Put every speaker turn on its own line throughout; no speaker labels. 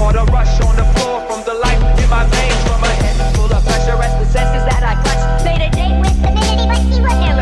caught a rush on the floor from the life in my veins. From a head full of pressure as the senses that I clutched. Made a date with divinity, but she would never.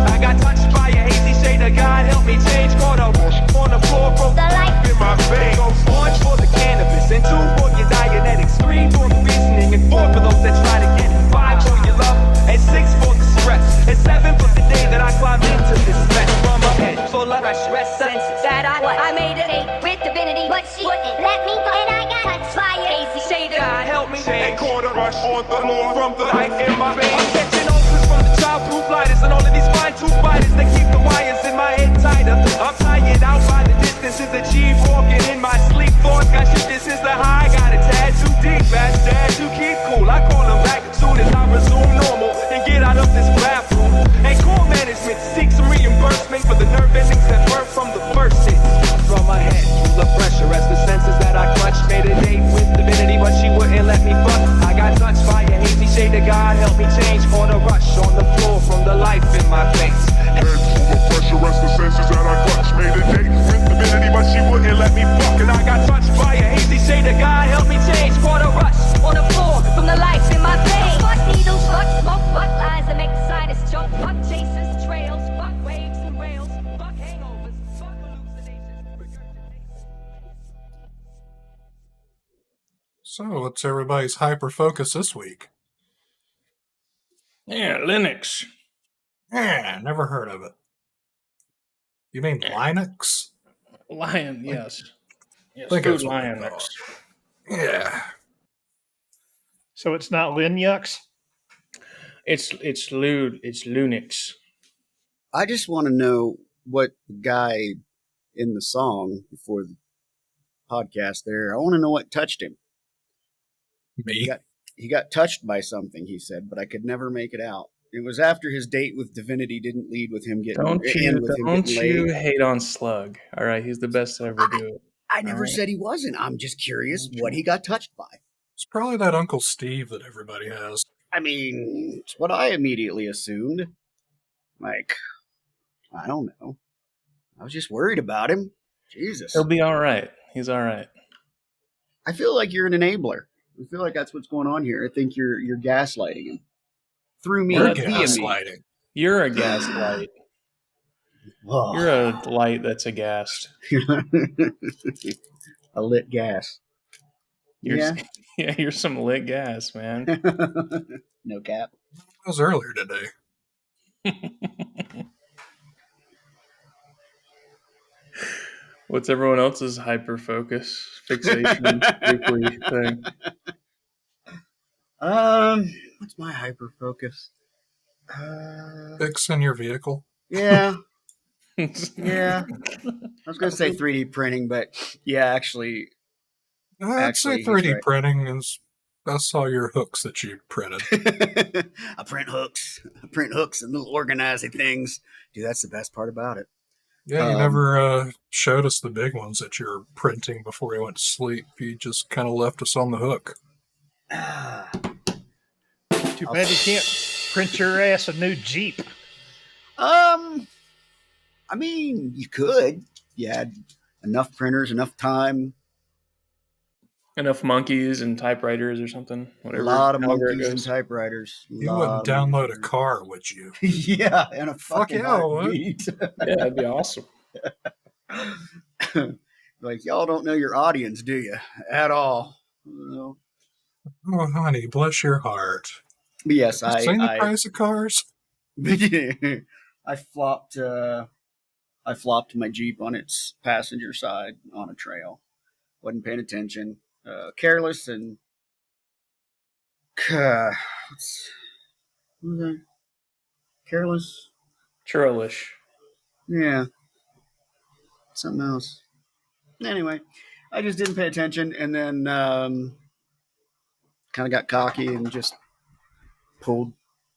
I got touched by a hazy shade of God, help me change. Caught a rush on the floor from the life in my veins. Orange for the cannabis, and 2 for your Dianetics, 3 for the reasoning, and 4 for those that try to get it, 5 for your love, and 6 for the stress, and 7 for the day that I climbed into this mess. From a head full of pressure senses that I made a date with divinity, but she wouldn't let me go, and I got touched by a hazy shade of God, help me change. And caught a rush on the floor from the life in my veins. I'm catching ulcers from the childproof lighters and all of these fine-tooth biters that keep the wires in my head tighter. I'm tired out by the distances achieved, walking in my sleep. Thoughts got shit, this is the high. Got a tad too deep, fast dad to keep cool. I call him back as soon as I resume normal and get out of this bathroom. And call management to seek some reimbursement for the nerve endings that birth from the first hit. From my head full of pressure as the senses that I clutched. Made a date with divinity, but she wouldn't let me fuck. I got touched by a hazy shade of God, help me change. Caught a rush on the floor from the life in my face.
Head full of pressure as the senses that I clutched. Made a date with divinity, but she wouldn't let me fuck. And I got touched by a hazy shade of God, help me change. Caught a rush on the floor from the life in my veins. Fuck needles, fuck smoke, fuck lies that make the sinus choke. Fuck chases, trails, fuck waves and rails. Fuck hangovers, fuck hallucinations, regurgitations.
So, what's everybody's hyper focus this week?
Yeah, Linux.
Yeah, never heard of it. You mean Linux?
Lion, yes.
I think
Food
that's what they
Linux.
call it. Yeah.
So it's not Linux?
It's Lunix.
I just want to know what the guy in the song before the podcast there, I want to know what touched him.
Me?
He got touched by something, he said, but I could never make it out. It was after his date with divinity didn't lead with him getting
Don't you
laid.
hate on Slug? All right, he's the best to ever do it.
I never said he wasn't. I'm just curious what he got touched by.
It's probably that Uncle Steve that everybody has.
I mean, it's what I immediately assumed. Like, I don't know. I was just worried about him. Jesus.
He'll be all right. He's all right.
I feel like you're an enabler. I feel like that's what's going on here. I think you're gaslighting him. Through me,
You're
via
gaslighting.
me.
You're a gaslight.
Whoa.
You're a light that's aghast.
A lit gas.
Yeah, you're some lit gas, man.
No cap.
That was earlier today.
What's everyone else's hyper focus fixation weekly thing?
What's my hyper focus?
Fixing your vehicle.
Yeah. Yeah. I was going to say 3D printing, but yeah, actually.
I'd say 3D printing is. I saw your hooks that you printed.
I print hooks. And little organizing things. Dude, that's the best part about it.
Yeah, you never showed us the big ones that you're printing before you went to sleep. You just kind of left us on the hook.
Too bad you can't print your ass a new Jeep.
I mean, you could. You had enough printers, enough time.
Enough monkeys and typewriters or something. Whatever.
A lot of monkeys and typewriters.
You wouldn't download a car, would you?
Yeah, and a fucking
Yeah, that'd be awesome.
Like, y'all don't know your audience, do you? At all. No.
Oh, honey, bless your heart.
But yes,
Seen the price of cars?
I flopped my Jeep on its passenger side on a trail. Wasn't paying attention. Careless and careless.
Churlish.
Yeah. Something else. Anyway, I just didn't pay attention, and then kind of got cocky and just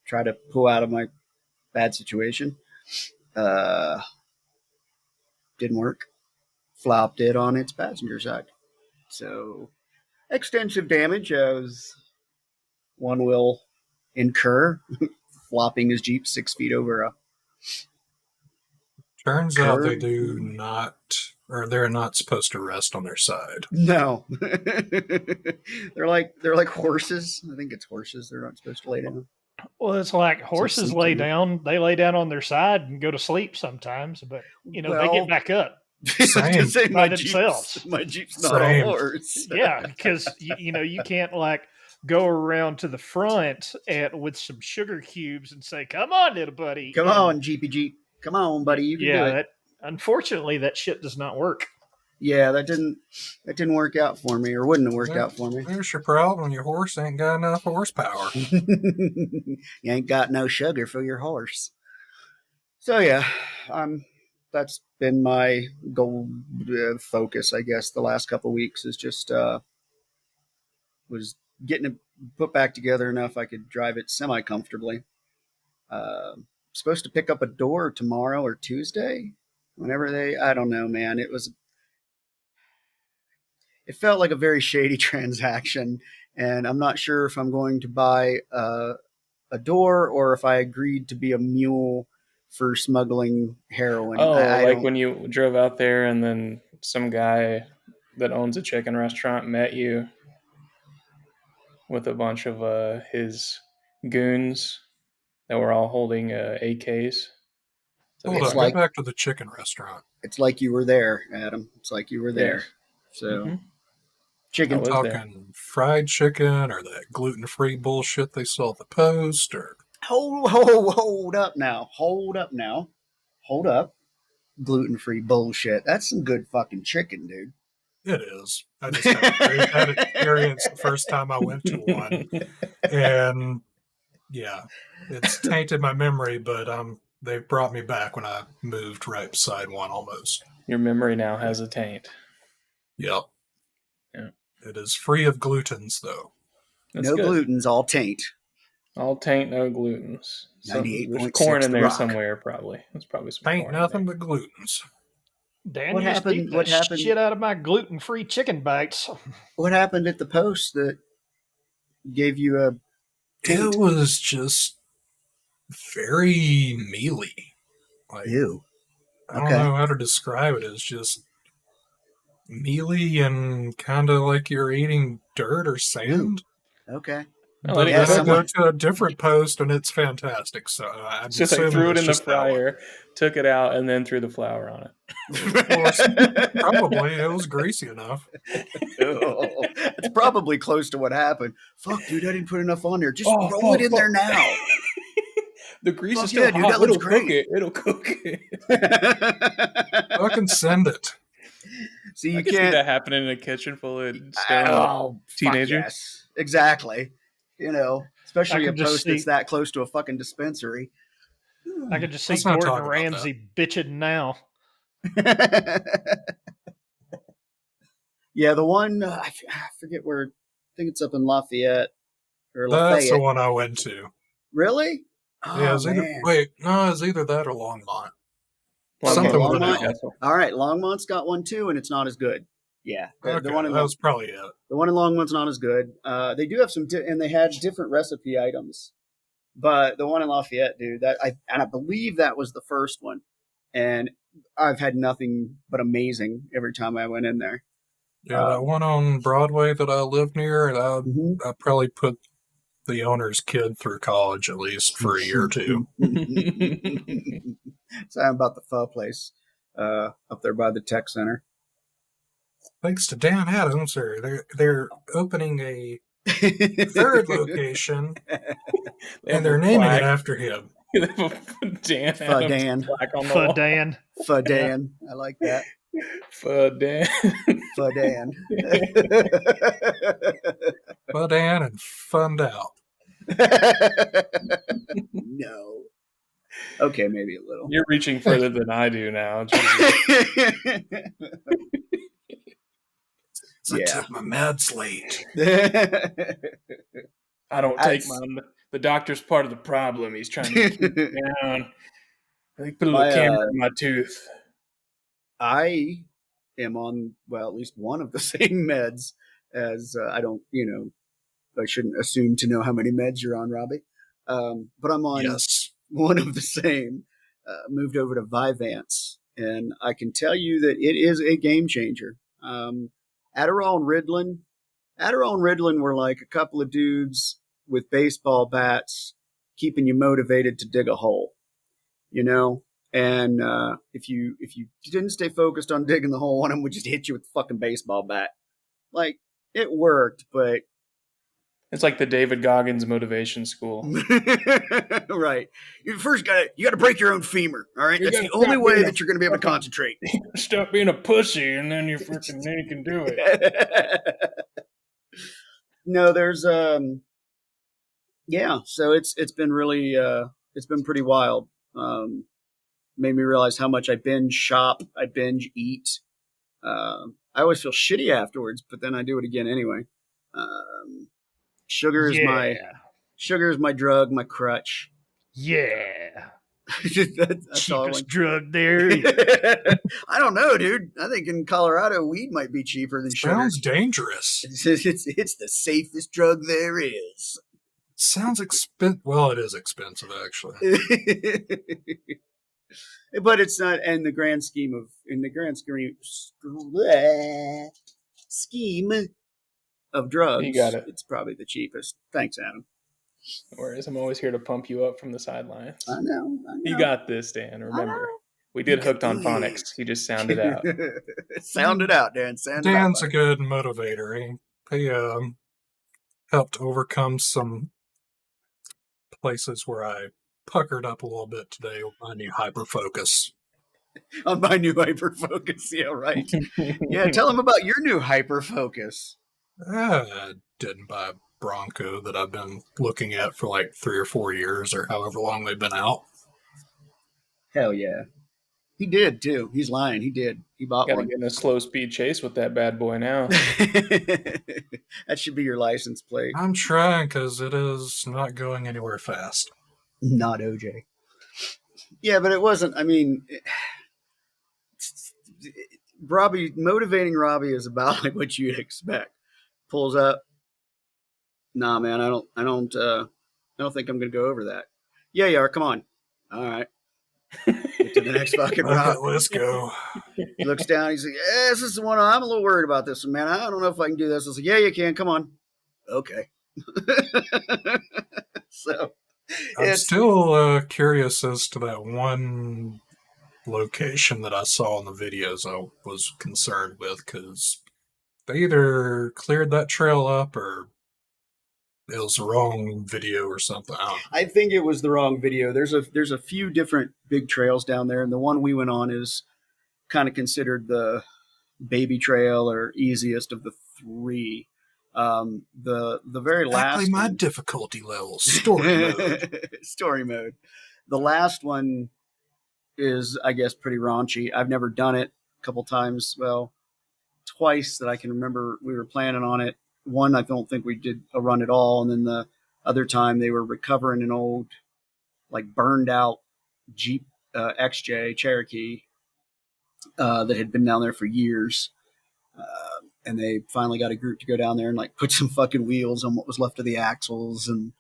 tried to pull out of my bad situation. Didn't work. Flopped it on its passenger side. So, extensive damage as one will incur, flopping his Jeep 6 feet over a
Turns out they do not Or they're not supposed to rest on their side.
No. they're like horses. I think it's horses. They're not supposed to lay down.
Well, it's like horses
sleep
lay
to me.
down. They lay down on their side and go to sleep sometimes, but they
Well,
get back up.
I was gonna say,
By themselves.
My Jeep's not a
Same.
horse.
Yeah, because you can't like go around to the front with some sugar cubes and say, "Come on, little buddy,
Come on, Jeepy Jeep. Come on, buddy. You can do
Yeah,
it.
unfortunately, that shit does not work.
Yeah, that didn't work out for me, or wouldn't have worked out for me.
There's your problem. Your horse ain't got enough horsepower.
You ain't got no sugar for your horse. So yeah, that's been my goal focus, I guess. The last couple of weeks is just was getting it put back together enough I could drive it semi comfortably. Supposed to pick up a door tomorrow or Tuesday, whenever I don't know, man. It felt like a very shady transaction, and I'm not sure if I'm going to buy a door or if I agreed to be a mule for smuggling heroin.
Oh,
I
like
don't-
when you drove out there and then some guy that owns a chicken restaurant met you with a bunch of his goons that were all holding AKs. So
Hold
It's
on,
like-
go back to the chicken restaurant.
It's like you were there, Adam. It's like you were there.
Yes.
So
Mhm.
chicken.
I was there.
Talking fried chicken or that gluten-free bullshit they sell at the post, or
Hold up now. Hold up. Gluten-free bullshit. That's some good fucking chicken, dude.
it is. I just had a bad experience the first time I went to one, and yeah, it's tainted my memory. But they brought me back when I moved right beside one almost.
Your memory now has a taint.
Yep.
Yeah.
It is free of glutens, though.
That's
No
good.
glutens, all taint.
All taint, no glutens. So
98.6
there's corn in
The
there
Rock.
somewhere, probably. There's probably some
Ain't
corn in
nothing
there.
but glutens.
Dan,
What
you just
happened-
eat
what
the
happened-
shit out of my gluten-free chicken bites.
What happened at the post that gave you a taint?
It was just very mealy. Like,
Ew.
I don't
Okay.
know how to describe it. It's just mealy and kind of like you're eating dirt or sand.
Okay.
Oh,
But
it
then
is.
I
someone-
go to a different post and it's fantastic. So I'm
So they
assuming
threw it
it's
in the
just that one.
fryer, took it out, and then threw the flour on it.
Probably it was greasy enough.
It's probably close to what happened. Fuck, dude, I didn't put enough on there. Just
Oh,
roll
fuck,
it in there now.
The grease
Fuck
is still
yeah, dude,
hot.
that looks
It'll cook
great.
it. It'll cook it.
Fucking send it.
See,
I
you
can see
can't.
that happening in a kitchen full of stoned
Oh, fuck
teenagers.
yes. Exactly. Especially
I
a
can just
post that's
see-
that close to a fucking dispensary.
I could just see
Let's not
Gordon
talk about
Ramsay bitching now.
Yeah, the one I forget where. I think it's up in Lafayette or
That's
Lafayette.
the one I went to.
Really? Oh,
Yeah, it was either,
man.
wait, no, it was either that or Longmont.
Okay,
Something
with an
Longmont.
L.
All right, Longmont's got one too, and it's not as good. Yeah, the
Okay,
one in
that was probably it.
the one in Longmont's not as good. They do have some, and they had different recipe items. But the one in Lafayette, dude, I believe that was the first one, and I've had nothing but amazing every time I went in there.
Yeah, that one on Broadway that I live near,
Mhm.
I probably put the owner's kid through college at least for a year or two.
Sorry about the pho place up there by the tech center.
Thanks to Dan Adams, they're opening a third location, and they're naming it after him.
They have a Dan
Pho
Adams
Dan.
plaque on the
For
wall.
Dan.
Pho Dan. I like that.
Pho Dan.
Pho Dan.
But Dan and Fund Out.
No. Okay, maybe a little.
You're reaching further than I do now. Jesus.
I
Yeah.
took my meds late.
I don't take
That's-
my. The doctor's part of the problem. He's trying to keep me down. I think put a little
My,
camera in my tooth.
I am on, well, at least one of the same meds as I don't, I shouldn't assume to know how many meds you're on, Robbie. But I'm on
Yes.
one of the same. Moved over to Vyvanse, and I can tell you that it is a game changer. Adderall and Ritalin were like a couple of dudes with baseball bats keeping you motivated to dig a hole, you know. And if you didn't stay focused on digging the hole, one of them would just hit you with the fucking baseball bat. Like, it worked, but
It's like the David Goggins motivation school.
right. You first you gotta break your own femur. All right, that's the only way that you're gonna be able to concentrate.
Stop being a pussy, and then you can do it.
No, there's yeah. So it's been really it's been pretty wild. Made me realize how much I binge shop, I binge eat. I always feel shitty afterwards, but then I do it again anyway. Sugar is my drug, my crutch.
Yeah.
That's all.
Cheapest drug there.
I don't know, dude. I think in Colorado, weed might be cheaper than sugar.
Sounds dangerous.
It's the safest drug there is.
Sounds expensive. Well, it is expensive, actually.
But it's not in the grand scheme of drugs.
You got it.
It's probably the cheapest. Thanks, Adam.
Whereas I'm always here to pump you up from the sidelines.
I know.
You got this, Dan. Remember, we did Hooked on Phonics. You just sounded out.
Sound it out, Dan.
Dan's a good motivator. He helped overcome some places where I puckered up a little bit today with my new hyperfocus.
On my new hyperfocus, yeah, right. Yeah, tell him about your new hyperfocus.
I didn't buy a Bronco that I've been looking at for like 3 or 4 years or however long they've been out.
Hell yeah. He did too. He's lying. He did. He bought
Gotta
one.
get in a slow speed chase with that bad boy now.
That should be your license plate.
I'm trying because it is not going anywhere fast.
Not OJ. Yeah, but it wasn't. I mean, motivating Robbie is about like what you'd expect. Pulls up. Nah, man, I don't think I'm gonna go over that. Yeah, you are. Come on. All right. Get to the next fucking route.
Let's go.
He looks down. He's like, "Yeah, this is the one. I'm a little worried about this one, man. I don't know if I can do this." I was like, "Yeah, you can. Come on." Okay. So
I'm still curious as to that one location that I saw in the videos I was concerned with, because they either cleared that trail up or it was the wrong video or something.
I think it was the wrong video. There's a few different big trails down there, and the one we went on is kind of considered the baby trail or easiest of the three. The very last
Exactly my difficulty level. Story mode.
Story mode. The last one is, I guess, pretty raunchy. I've never done it. A couple times, well, twice that I can remember. We were planning on it. One, I don't think we did a run at all, and then the other time they were recovering an old, like, burned out Jeep XJ Cherokee that had been down there for years. And they finally got a group to go down there and like put some fucking wheels on what was left of the axles and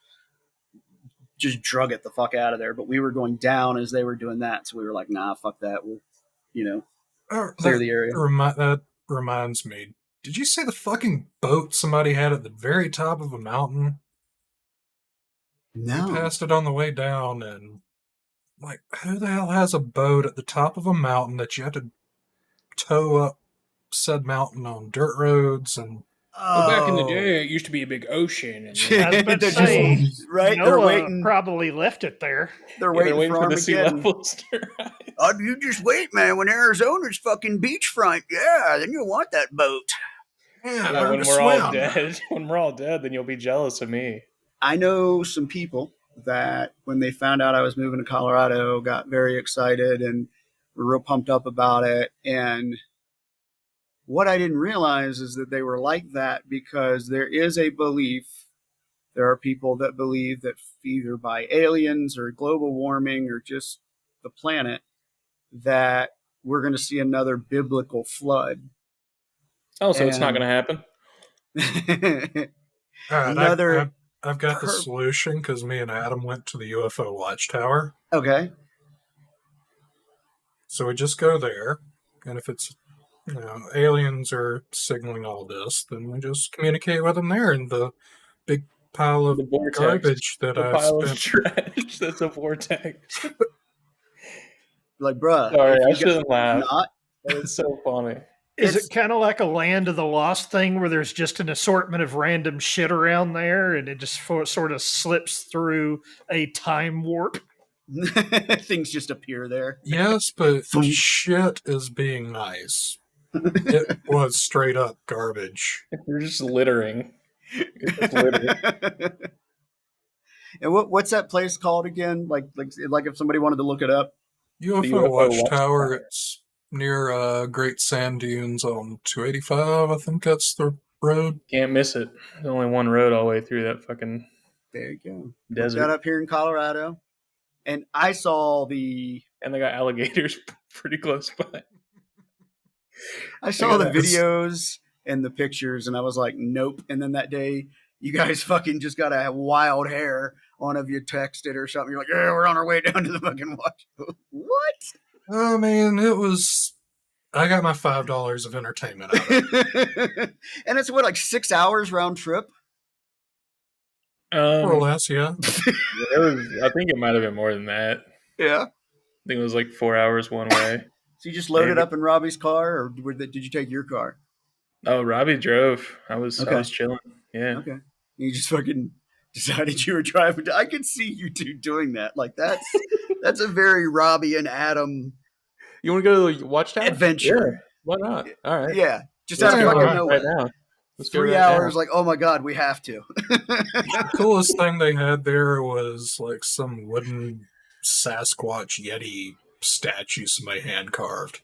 just drug it the fuck out of there. But we were going down as they were doing that. So we were like, nah, fuck that. We'll, clear the area.
That reminds me. Did you see the fucking boat somebody had at the very top of a mountain?
No.
We passed it on the way down, and like, who the hell has a boat at the top of a mountain that you have to tow up said mountain on dirt roads? And
Well, back in the day, it used to be a big ocean. And
I was about to say,
right?
Noah
They're waiting.
probably left it there.
They're
they're
waiting,
waiting for the sea
Armageddon.
levels to rise.
Oh, you just wait, man. When Arizona's fucking beachfront, yeah, then you'll want that boat.
yeah,
Yeah, when we're all dead, when we're all dead, then you'll be jealous of me.
I know some people that when they found out I was moving to Colorado, got very excited and were real pumped up about it. And what I didn't realize is that they were like that because there is a belief. There are people that believe that either by aliens or global warming or just the planet, that we're going to see another biblical flood.
Oh, so it's not going to happen?
All right,
Another
I've got the solution because me and Adam went to the UFO Watchtower.
Okay.
So we just go there, and if it's aliens are signaling all this, then we just communicate with them there in the big pile of
The vortex.
garbage that
The
I
pile of
spent.
trash that's a vortex.
Like, bruh,
Sorry,
if
I
you
shouldn't laugh.
not,
But it's so funny.
Is
It's-
it kind of like a Land of the Lost thing where there's just an assortment of random shit around there and it just sort of slips through a time warp?
things just appear there.
Yes, but shit is being nice. It was straight up garbage.
You're just littering. It's just litter.
And what's that place called again? Like if somebody wanted to look it up.
UFO
UFO
Watchtower.
Watchtower.
It's near Great Sand Dunes on 285. I think that's the road.
Can't miss it. There's only one road all the way through that fucking
There you go. Look
desert.
that up here in Colorado. And I saw the
And they got alligators pretty close by.
the
that.
videos and the pictures, and I was like, nope. And then that day, you guys fucking just got a wild hair. One of you texted or something. You're like, yeah, we're on our way down to the fucking watch. What?
I mean, it was. I got my $5 of entertainment out of it.
And it's what, like 6 hours round trip?
More or less, yeah.
I think it might have been more than that.
Yeah.
I think it was like 4 hours one way.
So you just loaded
Maybe.
up in Robbie's car, or did you take your car?
Oh, Robbie drove. I was chilling. Yeah.
Okay. You just fucking decided you were driving. I could see you two doing that. Like that's a very Robbie and Adam
You want to go to the Watchtower?
adventure.
Yeah. Why not? All right.
Yeah. Just
Let's
out of
go
fucking
right
nowhere.
now. Let's go
3
right
hours,
now.
like, oh my god, we have to.
The coolest thing they had there was like some wooden Sasquatch Yeti statue somebody hand carved.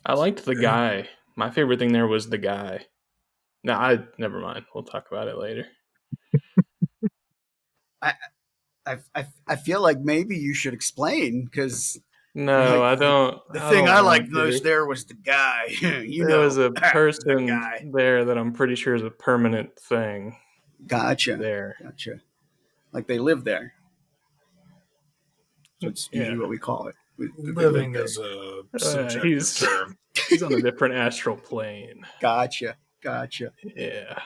I liked the guy. My favorite thing there was the guy. No, never mind. We'll talk about it later.
I feel like maybe you should explain, because
No,
Like,
I don't.
the
I
thing
don't
I
want
liked
to.
most there was the guy.
There was a
the
person
guy.
there that I'm pretty sure is a permanent thing
Gotcha.
there.
Gotcha. Like they live there. So it's usually
Yeah.
what we call it. They live
Living
there.
is a subjective
he's-
term.
He's on a different astral plane.
Gotcha. Gotcha.
Yeah.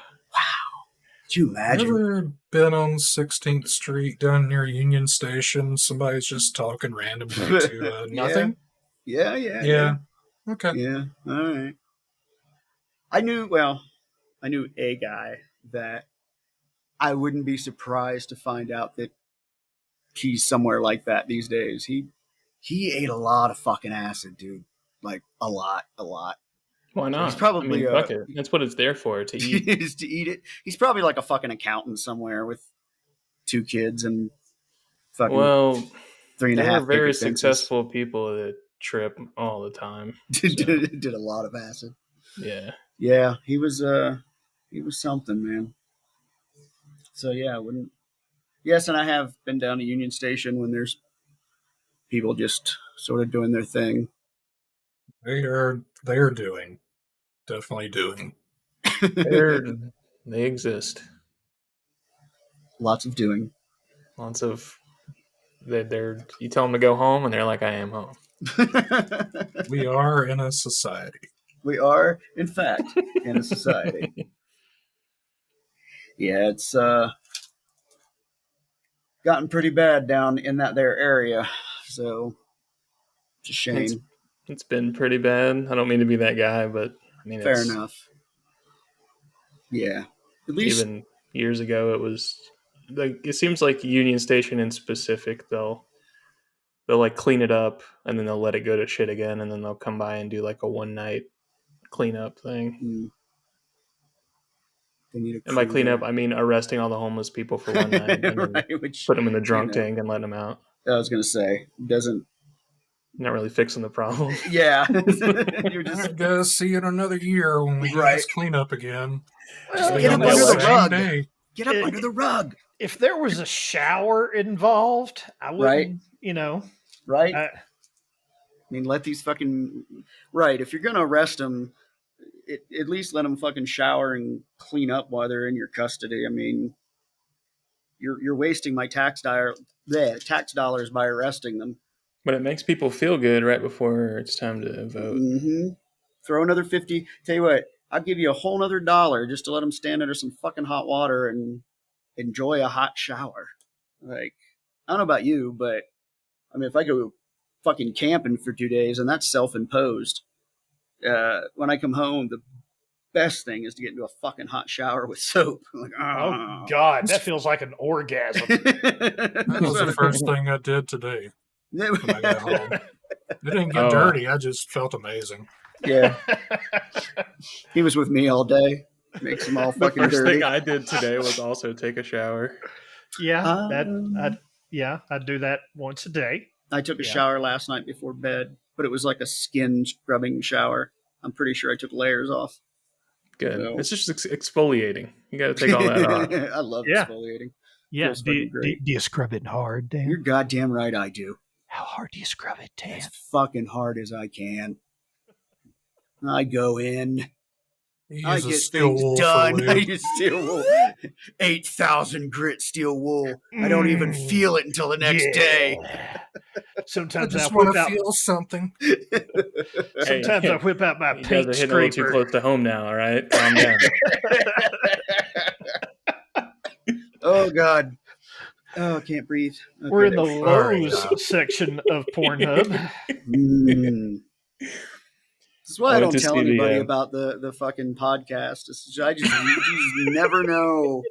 Could you imagine?
Ever been on 16th Street down near Union Station? Somebody's just talking randomly to nothing?
Yeah.
Yeah. Okay.
Yeah. All right. I knew a guy that I wouldn't be surprised to find out that he's somewhere like that these days. He ate a lot of fucking acid, dude. Like a lot.
Why not?
he's probably,
fuck it. That's what it's there for, to eat.
Is to eat it. He's probably like a fucking accountant somewhere with 2 kids and fucking
Well,
3.5
there are very
picket fences.
successful people that trip all the time.
did a lot of acid.
Yeah.
Yeah, he was something, man. So yeah, I wouldn't. Yes, and I have been down to Union Station when there's people just sort of doing their thing.
They're definitely doing.
They exist.
Lots of doing.
Lots of you tell them to go home and they're like, I am home.
We are in a society.
We are, in fact, in a society. Yeah, it's gotten pretty bad down in that there area. So it's a shame.
It's been pretty bad. I don't mean to be that guy, but I mean,
Fair
it's,
enough. Yeah. At least
even years ago, it was like, it seems like Union Station in specific, they'll like clean it up and then they'll let it go to shit again, and then they'll come by and do like a one night cleanup thing.
they need a
And by
crew
clean up,
there.
I mean arresting all the homeless people for one night and then
Right, which
put them in the drunk
you know.
tank and letting them out.
I was gonna say doesn't.
Not really fixing the problem.
Yeah, you're just
I guess see you in another year when we do
Right.
this cleanup again.
Just
Be
get
on
up
the
under the
same
rug.
day.
Get up under the rug,
If there was a shower involved, I wouldn't,
right?
I-
I mean, let these fucking right. If you're gonna arrest them, at least let them fucking shower and clean up while they're in your custody. I mean, you're wasting my tax dollars by arresting them.
But it makes people feel good right before it's time to vote.
Mm-hmm. Throw another 50. Tell you what, I'll give you a whole nother $1 just to let them stand under some fucking hot water and enjoy a hot shower. Like, I don't know about you, but I mean, if I go fucking camping for 2 days, and that's self-imposed, when I come home, the best thing is to get into a fucking hot shower with soap. Like,
Oh God, that feels like an orgasm.
That was the first thing I did today when I got home. It didn't get dirty. I just felt amazing.
Yeah. He was with me all day. Makes them all
The
fucking
first
dirty.
thing I did today was also take a shower.
Yeah, I'd do that once a day.
I took a shower last night before bed, but it was like a skin scrubbing shower. I'm pretty sure I took layers off.
Good.
So.
It's just exfoliating. You got to take all that off.
I love exfoliating.
Yeah.
Feels
Do
fucking great.
you scrub it hard, Dan?
You're goddamn right I do.
How hard do you scrub it, Dan?
As fucking hard as I can. I go in.
He
I
uses
get
steel
things
wool for
done.
lube.
I use steel wool. 8,000 grit steel wool. I don't even feel it until the next day.
I
Sometimes I
just
whip
want to
out.
feel something.
Sometimes I whip out my
You guys
paint
are hitting a little too
scraper.
close to home now, all right? Calm down.
Oh, God. Oh, I can't breathe. Okay,
We're in the
there we
go.
Lowe's section of Pornhub.
Mm. This is why I
went
don't
to
tell
see the,
anybody about the fucking podcast. I just never know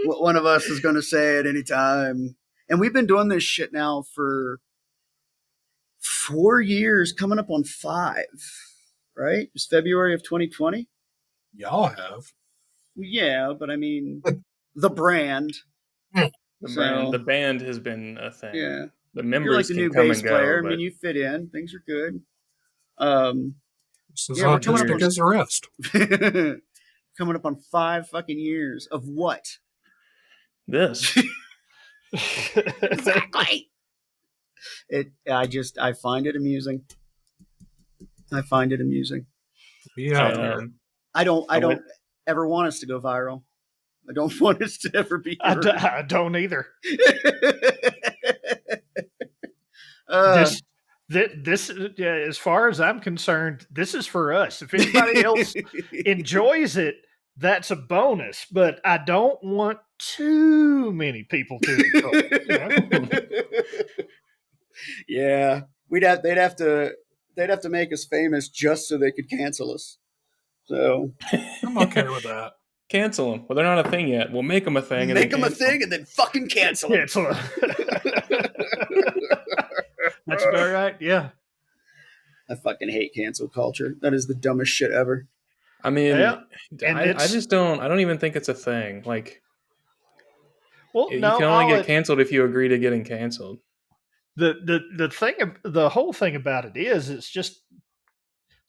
what one of us is going to say at any time. And we've been doing this shit now for 4 years, coming up on 5, right? It's February of 2020.
Y'all have.
Yeah, but I mean, the brand.
The band has been a thing.
Yeah.
The
You're
members
like the
can
new
come
bass
and go.
player. I
But
mean, you fit in. Things are good.
This is
Yeah, we're coming up
autistic
on-
as the rest.
Coming up on 5 fucking years of what?
this.
Exactly. I find it amusing. I find it amusing.
Be out there.
I don't
went-
ever want us to go viral. I don't want us to ever be
I
heard.
don't either.
Uh,
This, as far as I'm concerned, this is for us. If anybody else enjoys it, that's a bonus. But I don't want too many people to enjoy it.
Yeah, they'd have to make us famous just so they could cancel us. So
I'm okay with that.
Cancel them. Well, they're not a thing yet. We'll make them a thing.
make them a thing and then fucking cancel them.
Cancel. That's about right. Yeah.
I fucking hate cancel culture. That is the dumbest shit ever.
I mean,
Yeah, and
I
it's-
just don't. I don't even think it's a thing. Like,
Well,
you
no,
can only
I'll-
get canceled if you agree to getting canceled.
the whole thing about it is it's just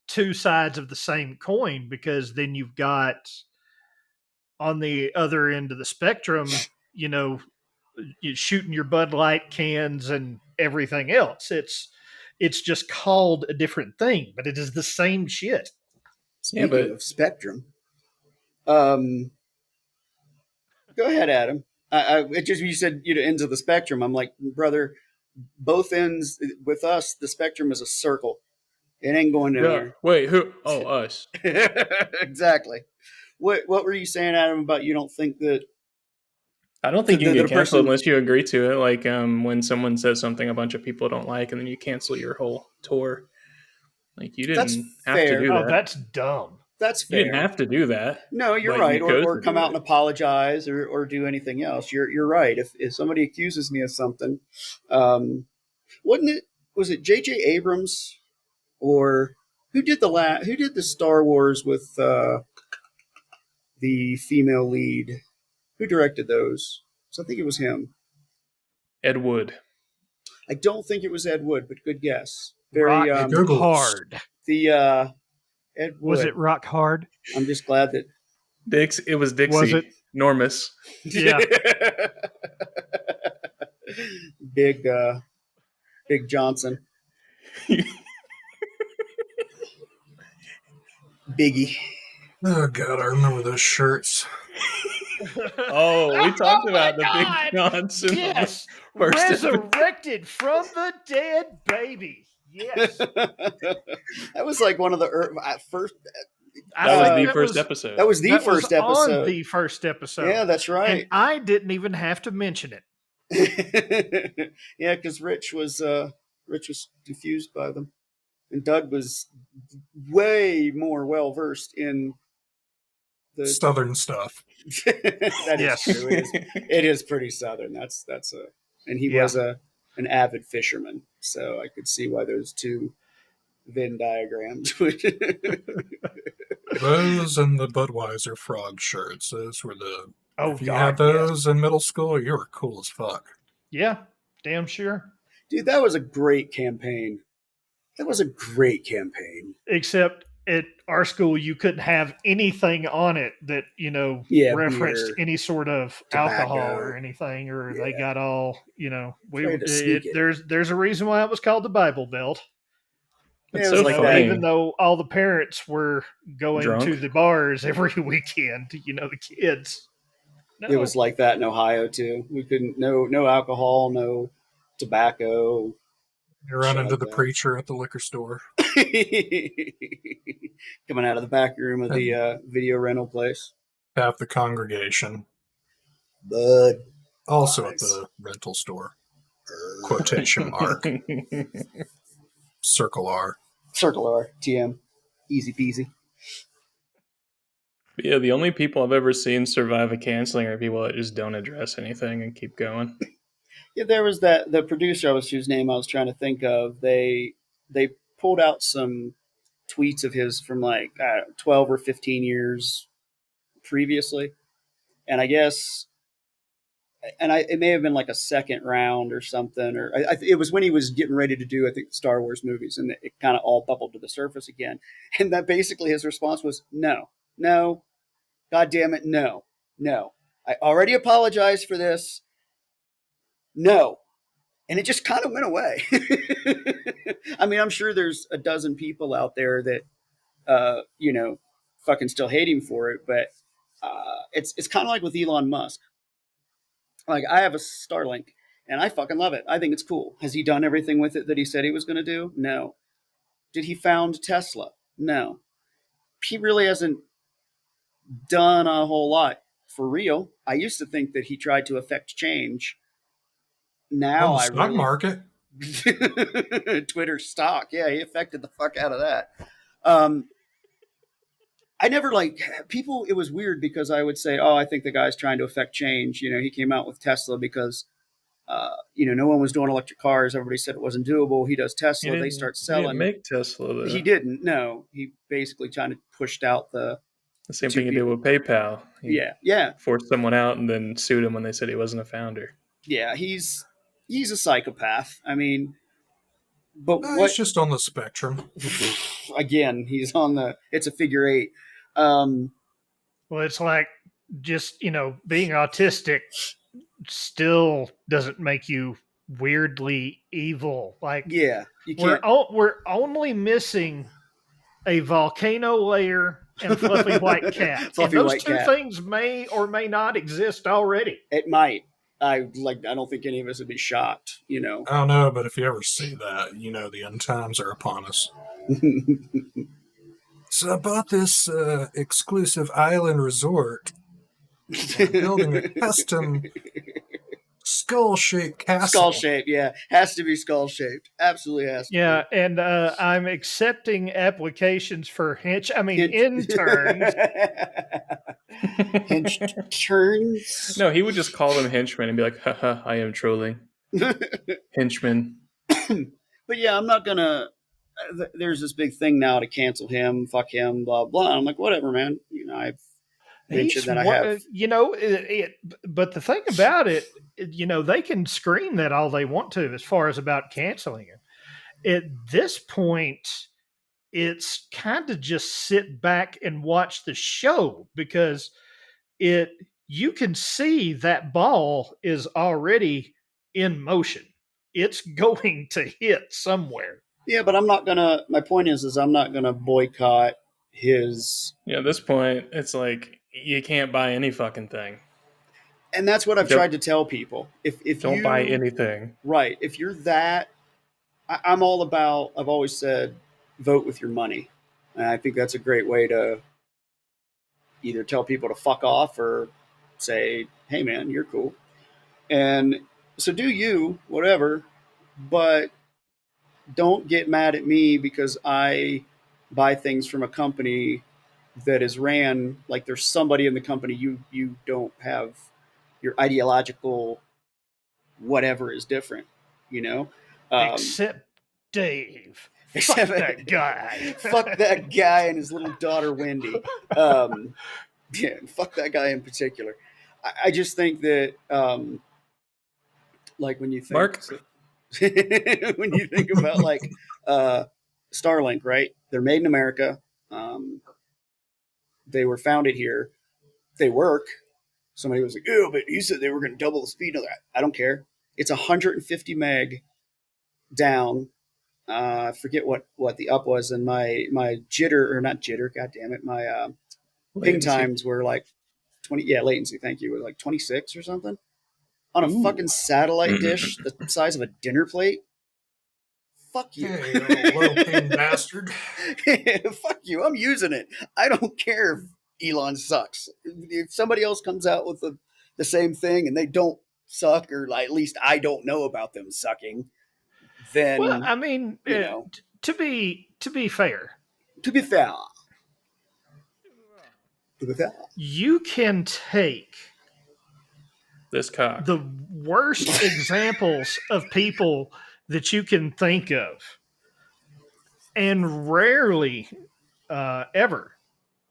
two sides of the same coin, because then you've got on the other end of the spectrum, you shooting your Bud Light cans and everything else. It's just called a different thing, but it is the same shit.
Speaking of spectrum, go ahead, Adam. It just you said ends of the spectrum. I'm like, brother, both ends with us. The spectrum is a circle. It ain't going anywhere.
Wait, who? Oh, us.
Exactly. What were you saying, Adam? About you don't think that?
I don't think you
The-
can
the
get canceled
person-
unless you agree to it. Like when someone says something a bunch of people don't like, and then you cancel your whole tour. Like you
That's
didn't have
fair.
to do
Oh,
that.
that's dumb.
That's
You
fair.
didn't have to do that.
No, you're
but
right.
you chose
Or
to
come
do
out
it.
and apologize, or do anything else. You're right. If somebody accuses me of something, was it J.J. Abrams or who did the Star Wars with the female lead? Who directed those? So I think it was him.
Ed Wood.
I don't think it was Ed Wood, but good guess. Very
Rock
Google.
hard.
the Ed Wood.
Was it rock hard?
I'm just glad that
It was Dixie.
Was it?
Normus.
Yeah.
Big Johnson. Biggie.
Oh God, I remember those shirts.
Oh, we talked about the
God!
Big Johnson.
Yes,
First
resurrected from the dead, baby. Yes,
That was like one of the at first.
That was the
that
first
was
episode.
That was the
that was
first
on
episode.
the first episode.
Yeah, that's
and
right.
I didn't even have to mention it.
Yeah, because Rich was confused by them, and Doug was way more well versed in the.
Southern stuff.
That is
Yes.
true. It is pretty southern. That's and he
Yeah.
was an avid fisherman, so I could see why those two Venn diagrams would.
Those and the Budweiser frog shirts. Those were the.
Oh,
If you
God,
had those in middle school, you were cool as fuck.
Yeah, damn sure.
Dude, that was a great campaign. That was a great campaign.
Except at our school, you couldn't have anything on it that
Yeah,
referenced
beer,
any sort of
tobacco.
alcohol or anything, or they got all
Tried to sneak it.
there's a reason why it was called the Bible Belt.
It's
Yeah, it
so
was like
funny.
Even though all the parents were going
Drunk?
to the bars every weekend, the kids. No.
It was like that in Ohio too. We couldn't no alcohol, no tobacco.
You run
Shit
into
like
the
that.
preacher at the liquor store.
Coming out of the back room of the video rental place.
Half the congregation.
Bud.
Also
Nice.
at the rental store. Quotation mark. Circle R.
Circle R. TM. Easy peasy.
Yeah, the only people I've ever seen survive a canceling are people that just don't address anything and keep going.
Yeah, there was the producer whose name I was trying to think of. They pulled out some tweets of his from like 12 or 15 years previously, and I guess, it may have been like a second round or something, or it was when he was getting ready to do, I think, the Star Wars movies, and it kind of all bubbled to the surface again. And that basically his response was no, God damn it, no. I already apologized for this. No. And it just kind of went away. I mean, I'm sure there's a dozen people out there that, fucking still hate him for it, but it's kind of like with Elon Musk. Like, I have a Starlink, and I fucking love it. I think it's cool. Has he done everything with it that he said he was going to do? No. Did he found Tesla? No. He really hasn't done a whole lot for real. I used to think that he tried to affect change. Now
On the
I
stock
really
market.
Twitter stock. Yeah, he affected the fuck out of that. I never people. It was weird because I would say, "Oh, I think the guy's trying to affect change." He came out with Tesla because, no one was doing electric cars. Everybody said it wasn't doable. He does Tesla. They start
He
selling.
didn't make Tesla, though.
He didn't. No, he basically kind of pushed out the
same thing he did with PayPal. He
yeah.
forced someone out and then sued him when they said he wasn't a founder.
Yeah, he's a psychopath. I mean, but
He's just on the spectrum.
Again, he's on it's a figure eight.
Well, it's like just being autistic still doesn't make you weirdly evil. Like,
yeah, you can't.
we're only missing a volcano layer and fluffy white cat.
Fluffy
and those
white
two
cat.
things may or may not exist already.
It might. I don't think any of us would be shocked.
I don't know, but if you ever see that, the end times are upon us. So I bought this exclusive island resort. I'm building a custom skull-shaped castle.
Skull shaped, yeah, has to be skull shaped. Absolutely has to.
Yeah, and I'm accepting applications for interns.
Hinge turns.
No, he would just call them henchmen and be like, haha, I am trolling. Henchman.
But yeah, I'm not gonna. There's this big thing now to cancel him, fuck him, blah blah. I'm like, whatever, man. I've mentioned that I have.
But the thing about it, they can scream that all they want to as far as about canceling him. At this point, it's kind of just sit back and watch the show because you can see that ball is already in motion. It's going to hit somewhere.
Yeah, but I'm not gonna. My point is I'm not gonna boycott his.
Yeah, at this point, it's like you can't buy any fucking thing.
And that's what I've
Don't-
tried to tell people. If
Don't
you
buy anything.
right, if you're that, I'm all about. I've always said, vote with your money, and I think that's a great way to either tell people to fuck off or say, hey man, you're cool. And so do you, whatever, but don't get mad at me because I buy things from a company that is ran like there's somebody in the company you don't have your ideological whatever is different, you know.
Except Dave. Fuck
Except-
that guy.
fuck that guy and his little daughter Wendy. Um, yeah, fuck that guy in particular. I just think that like when you think
Mark?
when you think about like Starlink, right? They're made in America. They were founded here. They work. Somebody was like, "Oh, but you said they were going to double the speed of that." I don't care. It's 150 meg down. I forget what the up was, and my jitter or not jitter. God damn it, my ping
Latency.
times were like 20. Yeah, latency. Thank you. Was like 26 or something on a
Ooh.
fucking satellite dish the size of a dinner plate. Fuck you.
Hey, you little low ping bastard.
Fuck you. I'm using it. I don't care if Elon sucks. If somebody else comes out with the same thing and they don't suck, or like, at least I don't know about them sucking, then
Well, I mean,
you know.
to be fair,
To be fair. To be fair.
you can take
This cock.
the worst examples of people that you can think of, and rarely ever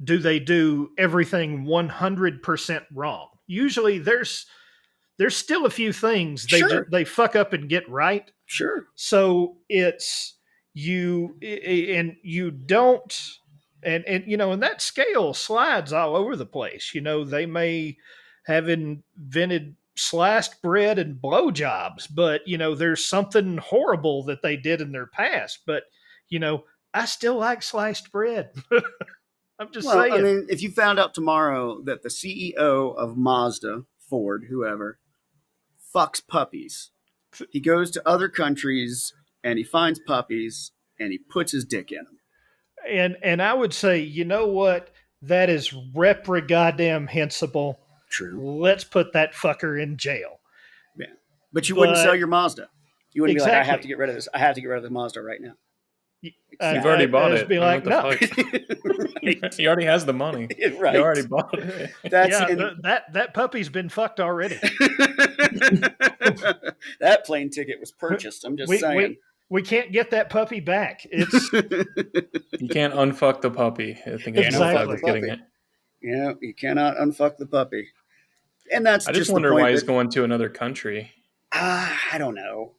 do they do everything 100% wrong. Usually there's still a few things
Sure.
they fuck up and get right.
Sure.
So it's you, and you don't, and you know, and that scale slides all over the place. You know, they may have invented sliced bread and blowjobs, but you know, there's something horrible that they did in their past. But you know, I still like sliced bread. I'm just
Well,
saying.
I mean, if you found out tomorrow that the CEO of Mazda, Ford, whoever, fucks puppies, he goes to other countries and he finds puppies and he puts his dick in them.
And I would say, you know what? That is goddamn hensible.
True.
Let's put that fucker in jail.
Yeah. But you wouldn't
But-
sell your Mazda. You wouldn't be like, I have
Exactly.
to get rid of this. I have to get rid of the Mazda right now.
You've already bought
I'd
it.
Be
I mean,
like, no.
what the
Right.
fuck? He already has the money.
Right.
You already bought it.
That's
Yeah,
and
that puppy's been fucked already.
that plane ticket was purchased. I'm just saying.
We can't get that puppy back. It's
You can't unfuck the puppy. I think it's
Exactly.
no fuck getting it.
Yeah, you cannot unfuck the puppy. And that's
I just
the
wonder
point
why he's
that-
going to another country.
I don't know.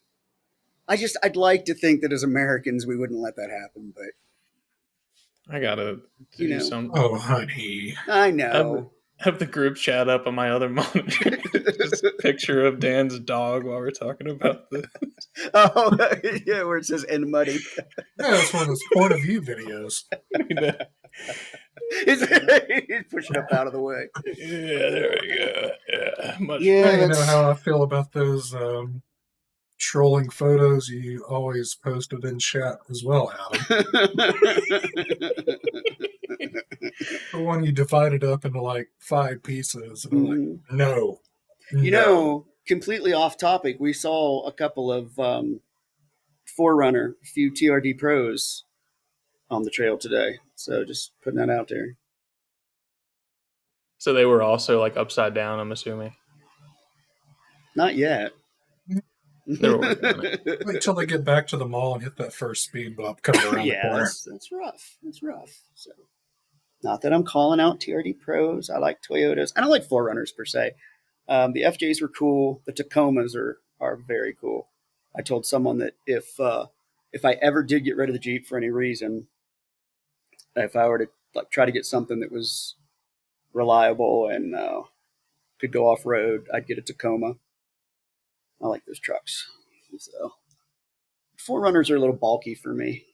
I'd like to think that as Americans we wouldn't let that happen, but
I gotta do
You know.
something.
Oh, honey.
I know.
Have the group chat up on my other monitor. Just a picture of Dan's dog while we're talking about this.
Oh, yeah, where it says "and muddy."
Yeah, it's one of those point of view videos.
He's pushing up out of the way.
Yeah, there we go. Yeah, much
Yeah,
Yeah, you know
that's-
how I feel about those trolling photos you always posted in chat as well, Adam. The one you divided up into like 5 pieces. And I'm like, no.
You
no.
know, completely off topic. We saw a couple of Forerunner, a few TRD pros on the trail today. So just putting that out there.
So they were also like upside down, I'm assuming.
Not yet.
They were working on it.
Wait till they get back to the mall and hit that first speed bump coming around the
Yeah,
corner.
that's rough. That's rough. So, not that I'm calling out TRD pros. I like Toyotas. I don't like Forerunners per se. The FJs were cool. The Tacomas are very cool. I told someone that if I ever did get rid of the Jeep for any reason, if I were to like try to get something that was reliable and could go off road, I'd get a Tacoma. I like those trucks. So Forerunners are a little bulky for me.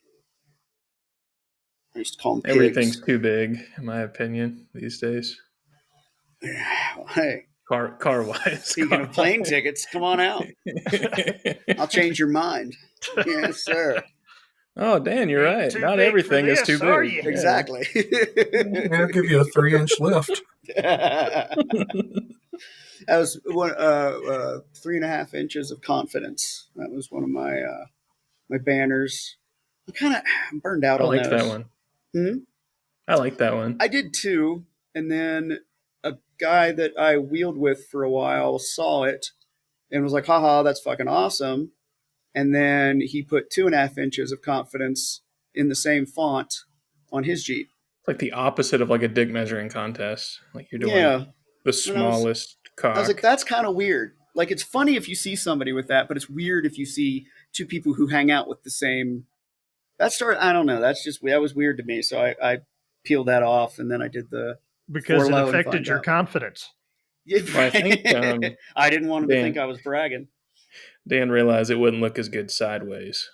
I used to call them pigs.
Everything's too big, in my opinion, these days.
Well, hey,
car wise.
Speaking of plane tickets, come on out. I'll change your mind. Yes, sir.
Oh, Dan, you're
Ain't
right.
too
Not
big
everything
for
is
this,
too
are
big.
you?
Yeah.
Exactly.
I'll give you a 3-inch lift.
That was 3.5 inches of confidence. That was one of my my banners. I'm kind of burned out
I
on
liked
those.
that one.
Hmm?
I like that one.
I did too, and then a guy that I wheeled with for a while saw it and was like, "Haha, that's fucking awesome!" And then he put 2.5 inches of confidence in the same font on his Jeep.
It's like the opposite of like a dick measuring contest. Like you're doing
Yeah,
the
and
smallest
I was like,
cock.
that's kind of weird. Like, it's funny if you see somebody with that, but it's weird if you see two people who hang out with the same. I don't know. That was weird to me. So I peeled that off, and then I did the
Because
for
it
low and
affected
find
your
out.
confidence.
Yeah,
Well, I think
I didn't want him to
Dan,
think I was bragging.
Dan realized it wouldn't look as good sideways.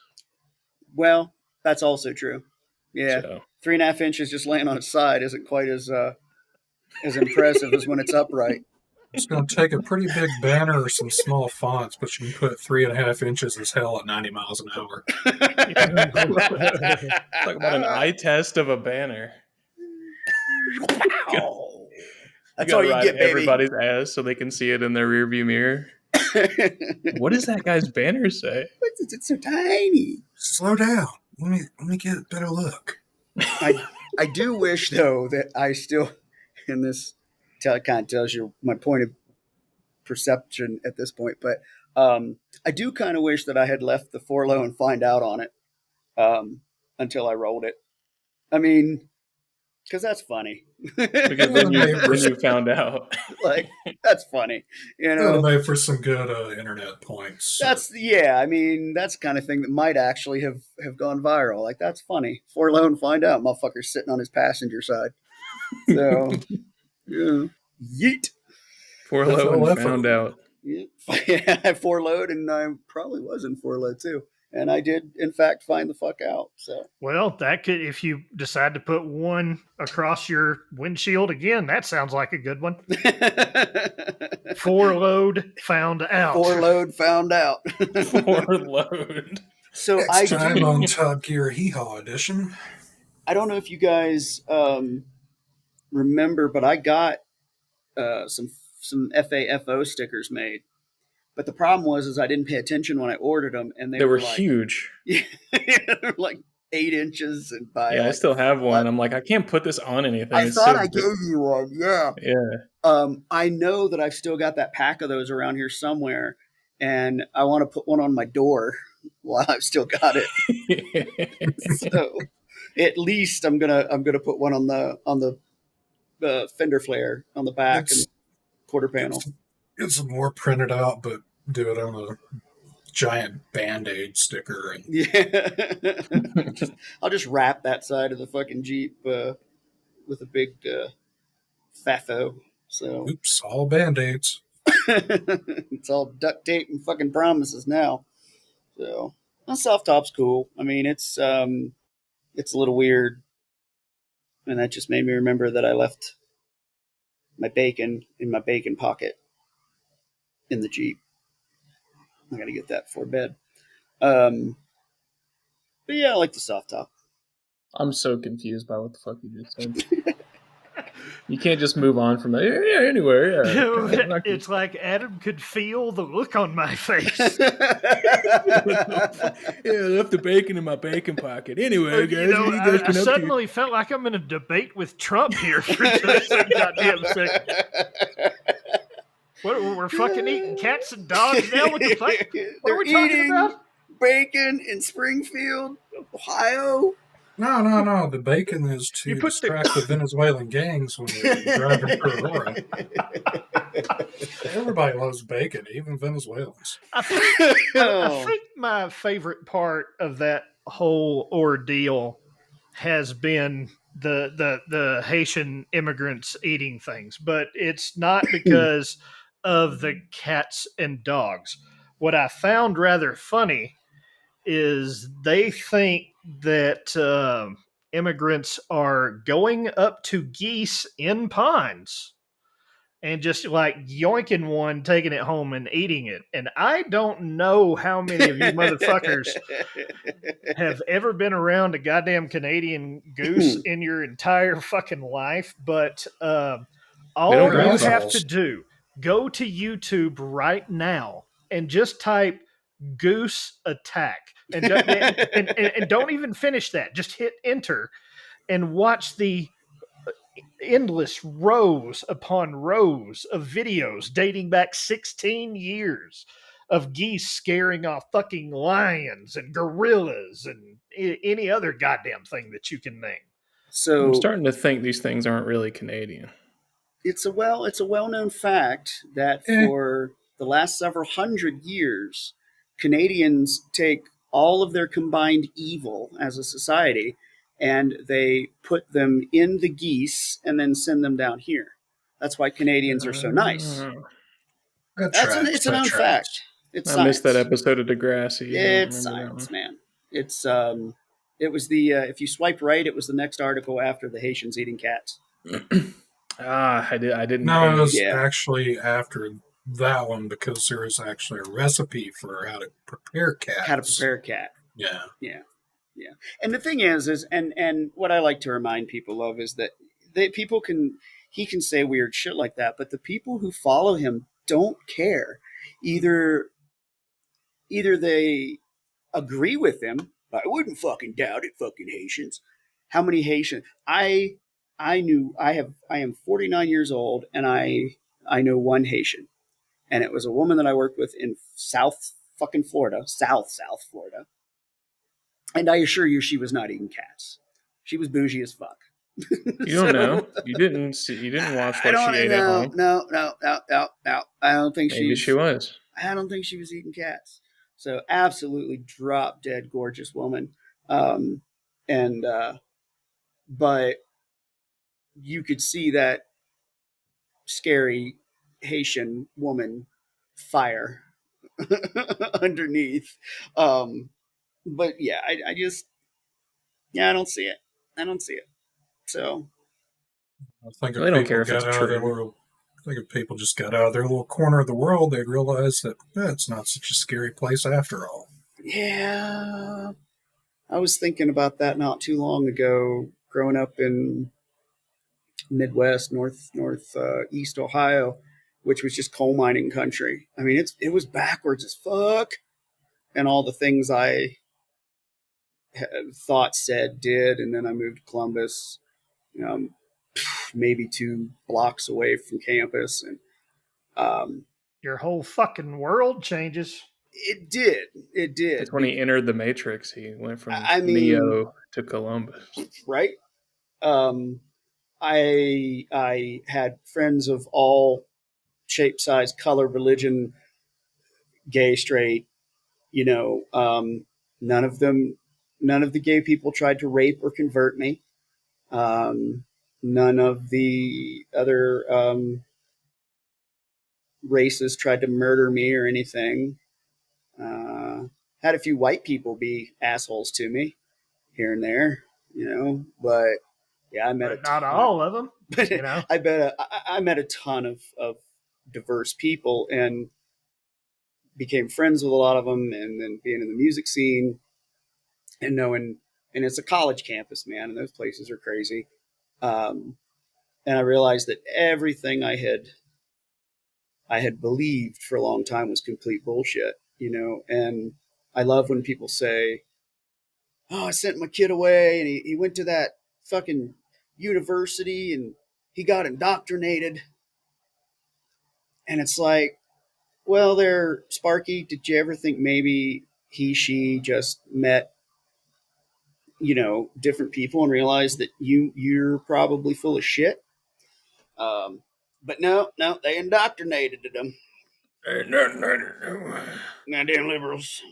Well, that's also true. Yeah,
So
3.5 inches just laying on its side isn't quite as impressive as when it's upright.
It's going to take a pretty big banner or some small fonts, but you can put 3.5 inches as hell at 90 miles an hour.
talk about an eye test of a banner.
Wow. That's
You
all
gotta
you
ride
get, baby.
everybody's ass so they can see it in their rearview mirror. What does that guy's banner say?
It's so tiny.
Slow down. Let me get a better look.
I do wish though that I still, and this kind of tells you my point of perception at this point, but I do kind of wish that I had left the for low and find out on it until I rolled it. I mean, because that's funny.
Because then you found out.
Like, that's funny, you know.
Made for some good internet points.
I mean, that's the kind of thing that might actually have gone viral. Like, that's funny. For low and find out, motherfucker's sitting on his passenger side. So, yeah, yeet.
For low and found out.
Yeah, I four-load, and I probably was in four-load too. And I did, in fact, find the fuck out. So,
Well, that could, if you decide to put one across your windshield again, that sounds like a good one. For load found out.
four-load found out.
For load.
So
Next time on Top Gear Hee Haw Edition.
I don't know if you guys remember, but I got some FAFO stickers made. But the problem was I didn't pay attention when I ordered them, and
They were
like,
huge.
Yeah, they were like 8 inches and by.
Yeah,
like,
I still have one. I'm like, I can't put this on anything.
I
It's
thought
so
I
big.
gave you one. Yeah.
Yeah.
I know that I've still got that pack of those around here somewhere, and I want to put one on my door while I've still got it. So at least I'm gonna put one on the fender flare on the back and quarter panel.
Get some more printed out, but do it on a giant Band-Aid sticker. And
Yeah. I'll just wrap that side of the fucking Jeep with a big FAFO. So
oops, all Band-Aids.
it's all duct tape and fucking promises now. So soft top's cool. I mean, it's a little weird, and that just made me remember that I left my bacon in my bacon pocket in the Jeep. I got to get that before bed. But yeah, I like the soft top.
I'm so confused by what the fuck you just said. You can't just move on from that. Yeah, anywhere. Yeah.
It's like Adam could feel the look on my face.
Yeah, I left the bacon in my bacon pocket. Anyway, guys,
You know,
what are you guys
I
been up
suddenly felt like I'm in a debate with Trump here for just a goddamn second. What, we're fucking eating cats and dogs now? What the fuck? What are we
They're
talking
eating
about?
bacon in Springfield, Ohio.
No. The bacon is to
You put
distract the Venezuelan gangs when you're driving through Aurora. Everybody loves bacon, even Venezuelans.
I think my favorite part of that whole ordeal has been the Haitian immigrants eating things, but it's not because of the cats and dogs. What I found rather funny is they think that immigrants are going up to geese in ponds and just like yoinking one, taking it home and eating it. And I don't know how many of you motherfuckers have ever been around a goddamn Canadian goose in your entire fucking life, but all
don't
you
have
have
those.
to do, go to YouTube right now and just type goose attack. And don't even finish that. Just hit enter and watch the endless rows upon rows of videos dating back 16 years of geese scaring off fucking lions and gorillas and any other goddamn thing that you can name.
I'm
So
starting to think these things aren't really Canadian.
it's a well-known fact that for the last several hundred years, Canadians take all of their combined evil as a society and they put them in the geese and then send them down here. That's why Canadians are so nice.
That
That's
tracks.
it's a
That
known
tracks.
fact. It's
I missed that
science.
episode of Degrassi. I don't
It's
remember that
science,
one.
man. It's it was the if you swipe right, it was the next article after the Haitians eating cats.
I didn't.
No, it was
Yeah.
actually after that one because there was actually a recipe for how to prepare cats.
How to prepare a cat.
Yeah.
Yeah. And the thing is and what I like to remind people of is that he can say weird shit like that, but the people who follow him don't care. Either they agree with him. I wouldn't fucking doubt it, fucking Haitians. How many Haitians? I am 49 years old and I know one Haitian. And it was a woman that I worked with in South Florida. Florida. And I assure you she was not eating cats. She was bougie as fuck.
You don't know. You didn't watch what she ate at home.
No. I don't think
Maybe she was.
I don't think she was eating cats. So absolutely drop dead gorgeous woman. But you could see that scary Haitian woman fire underneath. But yeah, I just I don't see it. I don't see it. So
I think
They don't care if it's true.
I think if people just got out of their little corner of the world, they'd realize that it's not such a scary place after all.
yeah, I was thinking about that not too long ago. Growing up in Midwest, East Ohio, which was just coal mining country. I mean, it was backwards as fuck, and all the things I thought, said, did, and then I moved to Columbus, maybe 2 blocks away from campus, and
Your whole fucking world changes.
it did.
That's when he entered the Matrix. He went from
I mean-
Neo to Columbus.
Right? I had friends of all shape, size, color, religion, gay, straight. None of the gay people tried to rape or convert me. None of the other races tried to murder me or anything. Had a few white people be assholes to me here and there, but yeah, I met
But not all of them.
I met a ton of diverse people and became friends with a lot of them, and then being in the music scene and knowing, and it's a college campus, man, and those places are crazy. And I realized that everything I had believed for a long time was complete bullshit, and I love when people say, oh, I sent my kid away and he went to that fucking university and he got indoctrinated. And it's like, well, there, Sparky, did you ever think maybe she just met, different people and realized that you're probably full of shit? But no, they indoctrinated them.
Ain't nothing to
Goddamn liberals.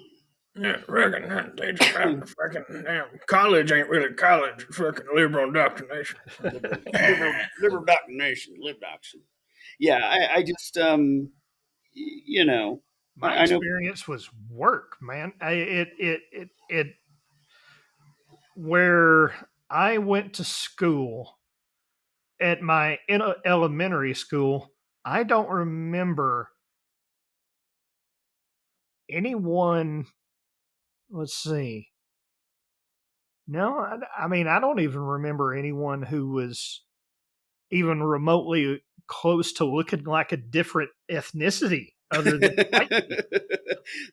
do. Reckon that teach about fucking damn college ain't really college. It's fucking liberal indoctrination.
Liberal indoctrination, libdoction. Yeah, I just,
My
I know.
experience was work, man. Where I went to school at my elementary school, I don't remember anyone. Let's see. No, I mean, I don't even remember anyone who was even remotely close to looking like a different ethnicity other than white.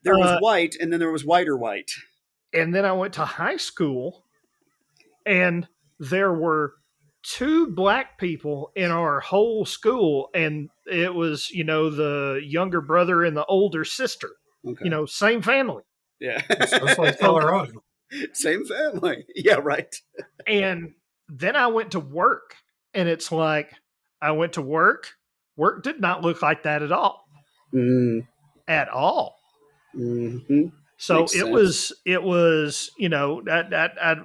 There was
Uh,
white, and then there was whiter white.
and then I went to high school, and there were two black people in our whole school, and it was, the younger brother and the older sister.
Okay.
Same family.
Yeah.
Just like
So-
Colorado.
Same family. Yeah, right.
And then I went to work, and it's like I went to work. Work did not look like that at all.
Mm,
At all.
hmm
So
Makes
it
sense.
was, that I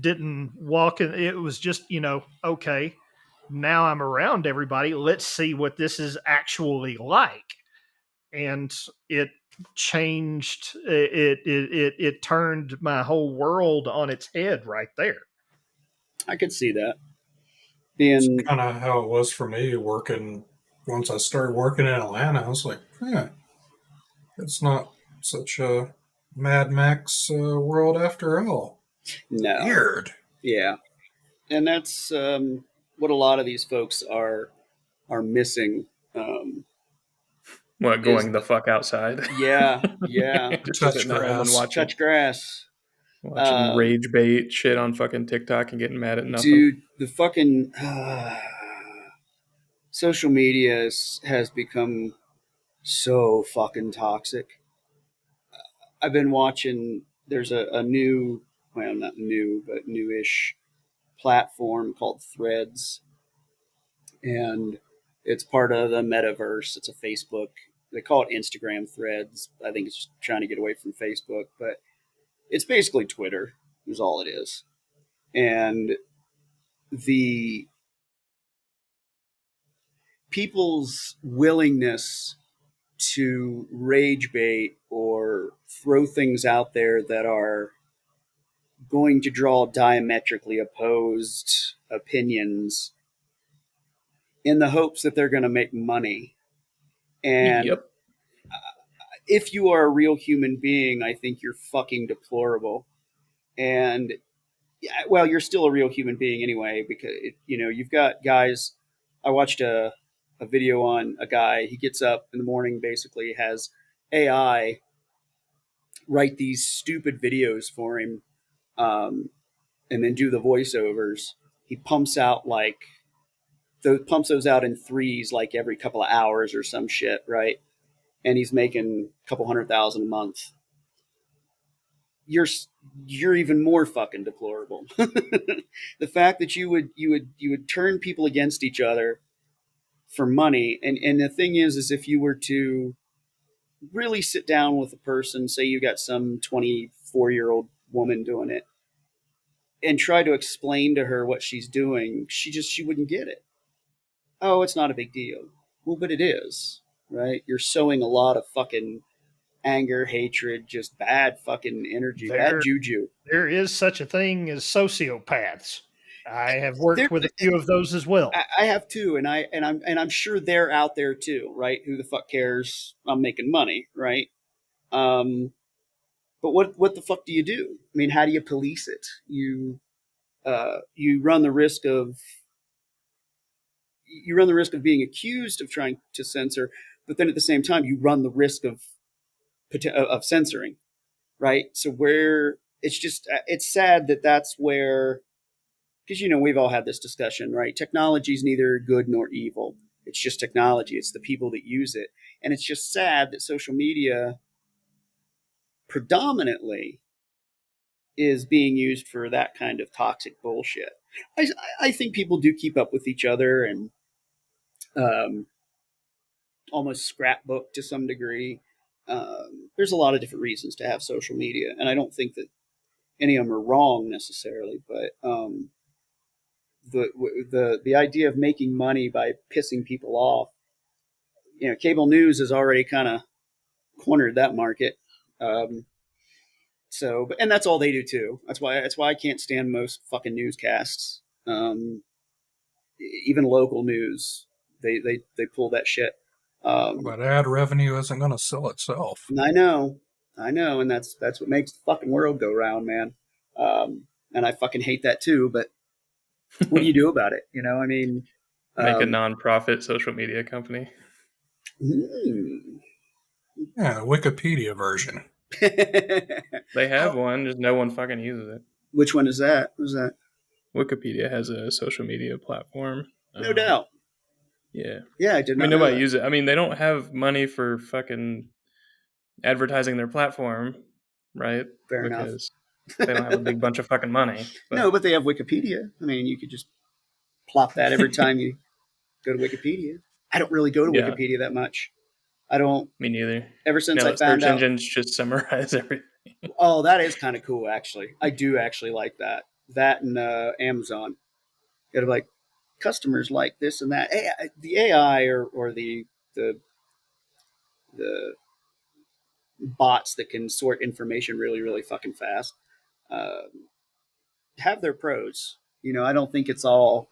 didn't walk in. It was just, okay, now I'm around everybody. Let's see what this is actually like. And it changed. It turned my whole world on its head right there.
I could see that.
It's
Being
kind of how it was for me working. Once I started working in Atlanta, I was like, it's not such a Mad Max world after all.
no.
Weird.
Yeah. And that's what a lot of these folks are missing.
What, going the fuck outside?
Yeah, yeah.
Just
Touch
sitting at home and
grass.
watching,
Touch grass.
rage bait shit on fucking TikTok and getting mad at nothing.
Dude, the fucking social media has become so fucking toxic. I've been watching, there's a new, well, not new, but newish platform called Threads. And it's part of the metaverse. It's a Facebook. They call it Instagram Threads. I think it's just trying to get away from Facebook, but it's basically Twitter, is all it is. And the people's willingness to rage bait or throw things out there that are going to draw diametrically opposed opinions in the hopes that they're going to make money. And
Yep.
if you are a real human being, I think you're fucking deplorable. And yeah, well, you're still a real human being anyway, because you've got guys. I watched a video on a guy. He gets up in the morning, basically has AI write these stupid videos for him, and then do the voiceovers. He pumps out pumps those out in threes, like every couple of hours or some shit, right? And he's making a couple $100,000 a month. You're even more fucking deplorable. The fact that you would turn people against each other for money, and the thing is if you were to really sit down with a person, say you got some 24-year-old woman doing it, and try to explain to her what she's doing, she wouldn't get it. Oh, it's not a big deal. Well, but it is, right? You're sowing a lot of fucking anger, hatred, just bad fucking energy, bad juju.
There is such a thing as sociopaths. I have worked with a few of those as well.
I have too, and I'm sure they're out there too, right? Who the fuck cares? I'm making money, right? But what the fuck do you do? I mean, how do you police it? You run the risk of being accused of trying to censor, but then at the same time you run the risk of censoring, right? So where it's sad that that's where, because we've all had this discussion, right? Technology is neither good nor evil. It's just technology. It's the people that use it, and it's just sad that social media predominantly is being used for that kind of toxic bullshit. I think people do keep up with each other and almost scrapbook to some degree. There's a lot of different reasons to have social media, and I don't think that any of them are wrong necessarily. But the idea of making money by pissing people off, cable news has already kind of cornered that market. And that's all they do too. That's why I can't stand most fucking newscasts, even local news. They pull that shit.
But ad revenue isn't going to sell itself.
I know, and that's what makes the fucking world go round, man. And I fucking hate that too. But what do you do about it? You know, I mean,
Make a non-profit social media company.
Yeah, Wikipedia version.
They have one, just no one fucking uses it.
Which one is that? Who's that?
Wikipedia has a social media platform.
No doubt.
Yeah.
Yeah, I did not.
I mean,
know
nobody
that.
uses it. I mean, they don't have money for fucking advertising their platform, right?
Fair enough.
Because they don't have a big bunch of fucking money.
No, but they have Wikipedia. I mean, you could just plop that every time you go to Wikipedia. I don't really go to
Yeah.
Wikipedia that much. I don't.
Me neither.
Ever since
Now
I
that
found
search
out.
engines just summarize everything.
Oh, that is kind of cool, actually. I do actually like that. That and Amazon. You know, like customers like this and that. The AI or the bots that can sort information really, really fucking fast have their pros. You know, I don't think it's all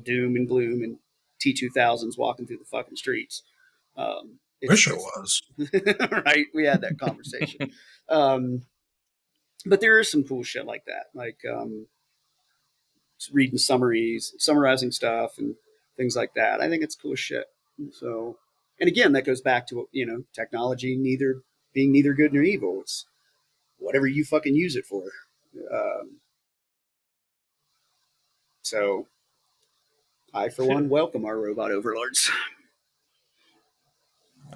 doom and gloom and T2000s walking through the fucking streets.
Wish it was.
Right? We had that conversation. But there is some cool shit like that, like reading summarizing stuff and things like that. I think it's cool shit. So, and again, that goes back to, you know, technology being neither good nor evil. It's whatever you fucking use it for. So, I, for one, welcome our robot overlords.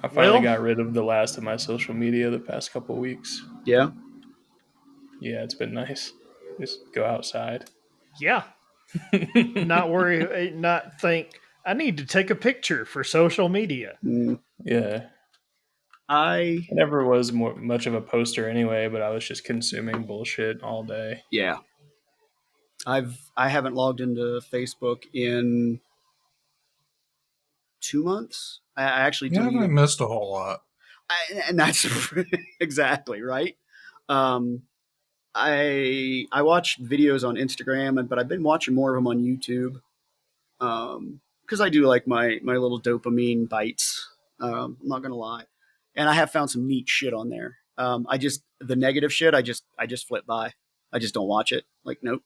I finally
Well-
got rid of the last of my social media the past couple weeks.
Yeah.
Yeah, it's been nice. Just go outside.
Yeah. Not worry, not think, I need to take a picture for social media.
Yeah.
I
I never was much of a poster anyway, but I was just consuming bullshit all day.
Yeah. I haven't logged into Facebook in 2 months. I actually
You
deleted.
haven't missed a whole lot.
And that's exactly right. I watch videos on Instagram, but I've been watching more of them on YouTube because I do like my little dopamine bites. I'm not gonna lie, and I have found some neat shit on there. The negative shit, I just flip by. I just don't watch it. Like nope.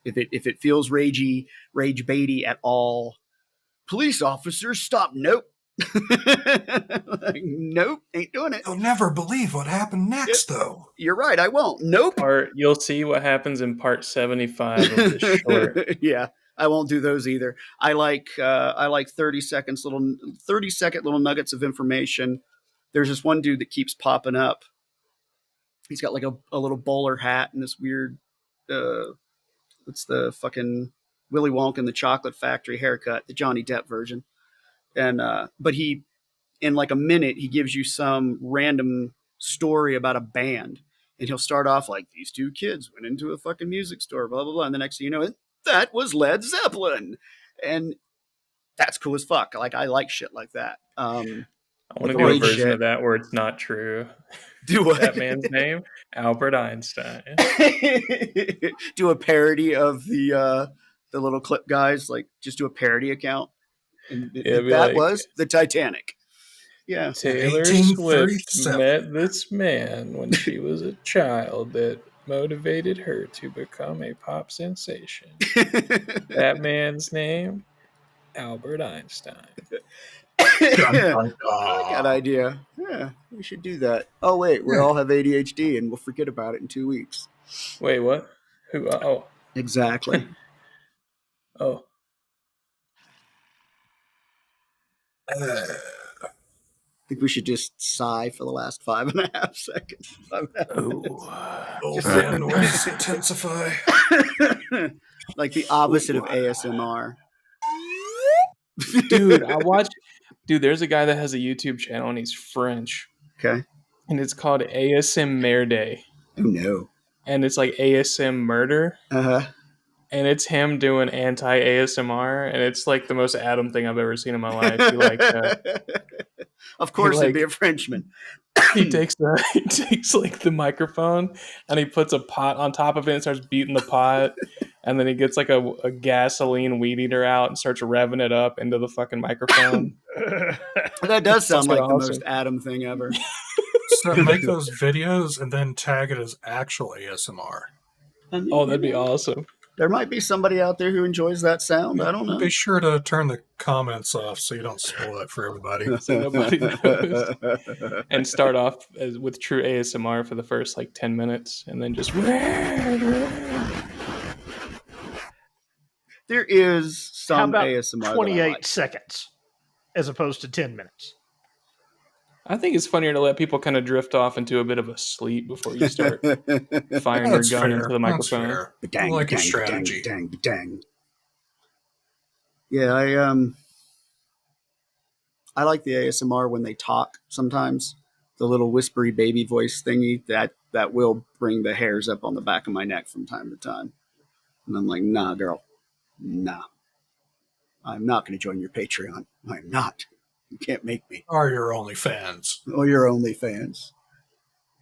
If it feels rage baity at all, police officers stop. Nope. Like, nope, ain't doing it.
You'll never believe what happened next, though.
You're right, I won't. Nope.
You'll see what happens in part 75 of this short.
Yeah, I won't do those either. I like 30-second little nuggets of information. There's this one dude that keeps popping up. He's got like a little bowler hat and this weird what's the fucking Willy Wonka and the Chocolate Factory haircut, the Johnny Depp version. And but he, in like a minute, he gives you some random story about a band, and he'll start off like, these two kids went into a fucking music store, blah blah blah, and the next thing you know, that was Led Zeppelin, and that's cool as fuck. Like I like shit like that.
I want to do a version of that where it's not true.
Do what?
That man's name? Albert Einstein.
Do a parody of the little clip guys, like just do a parody account. And that was the Titanic. Yeah.
Taylor Swift met this man when she was a child that motivated her to become a pop sensation. That man's name, Albert Einstein.
I like that idea. Yeah, we should do that. Oh wait, we all have ADHD and we'll forget about it in 2 weeks.
Wait, what? Who? Oh,
exactly.
Oh.
I think we should just sigh for the last 5.5 seconds.
Man, let's intensify.
Like the opposite of ASMR.
Dude, there's a guy that has a YouTube channel and he's French.
Okay.
And it's called ASM Merde.
Oh no.
And it's like ASM murder.
Uh-huh.
And it's him doing anti-ASMR, and it's like the most Adam thing I've ever seen in my life. He
of course, he'd be a Frenchman.
He takes like the microphone and he puts a pot on top of it and starts beating the pot, and then he gets like a gasoline weed eater out and starts revving it up into the fucking microphone.
That does sound like the
awesome.
most Adam thing ever.
So make those videos and then tag it as actual ASMR.
I mean,
Oh, that'd be awesome.
There might be somebody out there who enjoys that sound. I don't know.
Be sure to turn the comments off so you don't spoil it for everybody.
So nobody knows. And start off with true ASMR for the first like 10 minutes and then just
There is some
How about
ASMR that I
28
like.
seconds as opposed to 10 minutes?
I think it's funnier to let people kind of drift off into a bit of a sleep before you start firing your
That's
gun
fair.
into the
That's
microphone.
fair.
Dang,
I like your
dang,
strategy.
dang, dang, dang. Yeah, I like the ASMR when they talk sometimes. The little whispery baby voice thingy that will bring the hairs up on the back of my neck from time to time. And I'm like, nah, girl. Nah. I'm not going to join your Patreon. I'm not. You can't make me.
Are your OnlyFans?
Or your OnlyFans.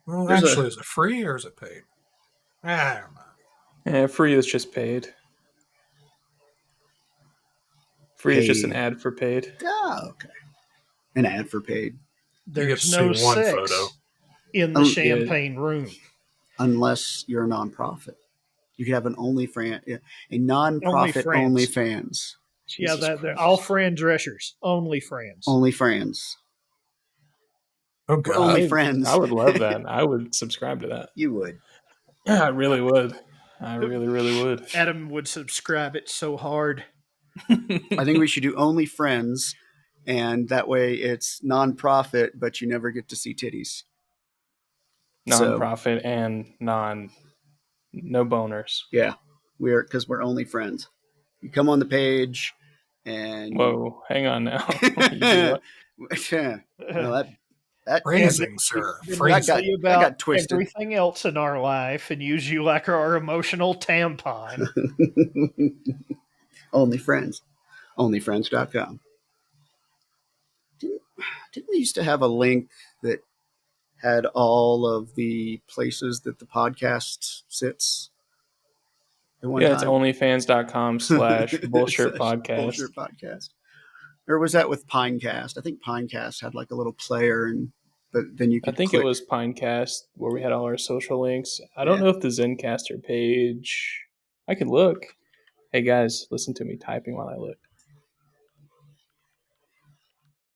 Well,
There's
actually, is it free or is it paid? I don't know.
Yeah, free is just paid. Free is just an ad for paid.
Oh, okay. An ad for paid.
There's
to
no
see one
sex
photo.
in the
Oh,
champagne room.
Unless you're a nonprofit. You could have an OnlyFans, a non-profit OnlyFans.
Yeah,
Jesus
they're
Christ.
all friend dressers. Only friends.
OnlyFans.
Oh,
We're
God.
only friends.
I would love that. I would subscribe to that.
You would.
I really would. I really, really would.
Adam would subscribe it so hard.
I think we should do OnlyFriends, and that way it's non-profit, but you never get to see titties.
Non-profit and no boners.
Yeah, because we're only friends. You come on the page, and
Whoa, hang on now. You do what?
well, that
Phrasing, sir.
Then we
Phrasing.
tell you
that got
about
twisted.
everything else in our life and use you like our emotional tampon.
Only friends. Onlyfriends.com. Didn't we used to have a link that had all of the places that the podcast sits? At one
Yeah, it's
time?
onlyfans.com/bullshirt podcast.
Bullshit podcast. Or was that with Pinecast? I think Pinecast had like a little player, but then you
I
could
think
click.
it was Pinecast where we had all our social links. I don't know if the Zencaster page. I could look. Hey guys, listen to me typing while I look.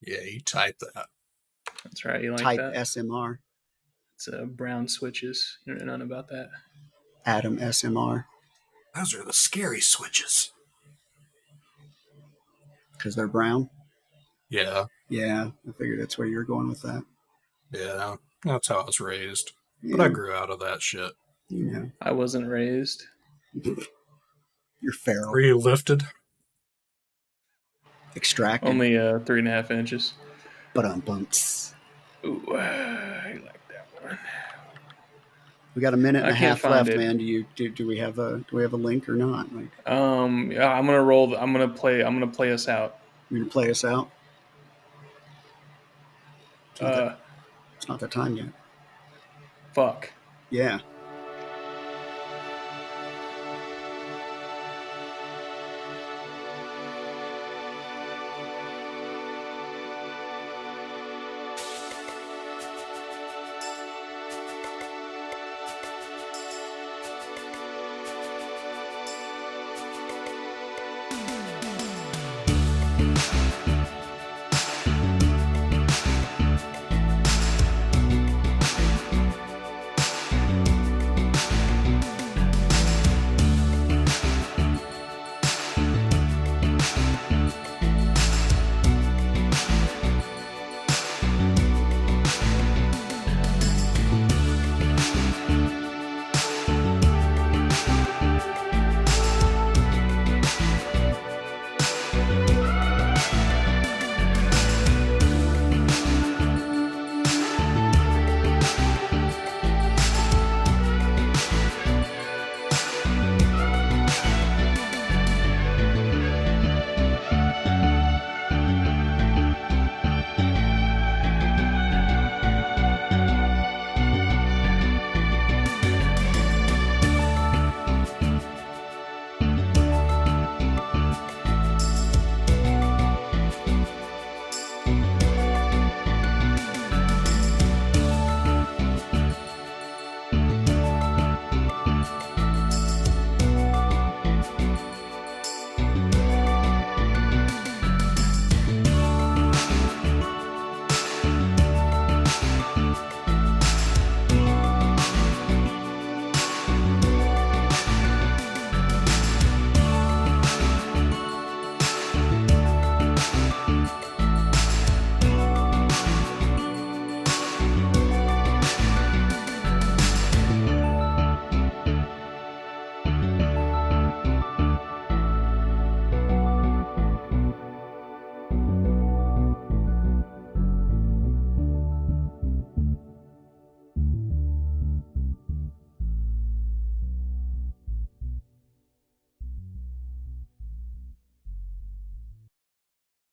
Yeah, you type that.
That's right. You like
type
that?
SMR.
It's brown switches. You don't know nothing about that.
Adam SMR.
Those are the scary switches.
Because they're brown.
Yeah,
Yeah, I figured that's where you were going with that.
yeah. That's how I was raised.
Yeah,
But I grew out of that shit.
you know,
I wasn't raised.
you're feral.
Were you lifted?
Extracted.
Only 3.5 inches.
But on bumps.
Ooh, I like that one.
We got a minute and
I
a
can't
half
find
left,
it.
man. Do we have a link or not? Like,
Yeah, I'm gonna roll. I'm gonna play us out.
you gonna play us out? It's not that time yet.
Fuck.
Yeah.